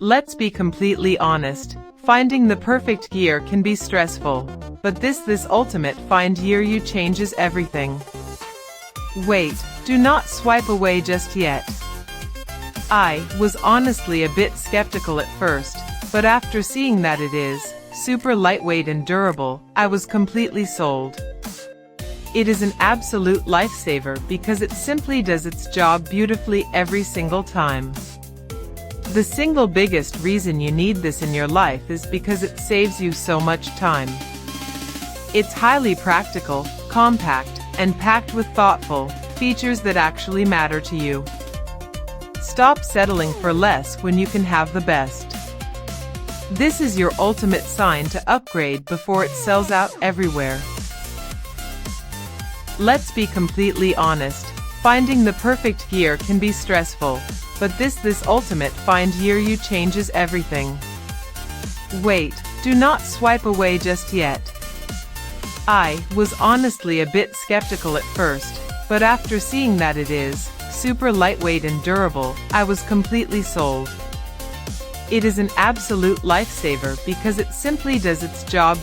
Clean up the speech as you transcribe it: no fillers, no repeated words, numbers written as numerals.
Let's be completely honest, finding the perfect gear can be stressful, but this ultimate find gear you changes everything. Wait, do not swipe away just yet. I was honestly a bit skeptical at first, but after seeing that it is super lightweight and durable, I was completely sold. It is an absolute lifesaver because it simply does its job beautifully every single time. The single biggest reason you need this in your life is because it saves you so much time. It's highly practical, compact, and packed with thoughtful features that actually matter to you. Stop settling for less when you can have the best. This is your ultimate sign to upgrade before it sells out everywhere. Let's be completely honest, finding the perfect gear can be stressful, but this ultimate find gear you changes everything. Wait, do not swipe away just yet. I was honestly a bit skeptical at first, but after seeing that it is super lightweight and durable, I was completely sold. It is an absolute lifesaver because it simply does its job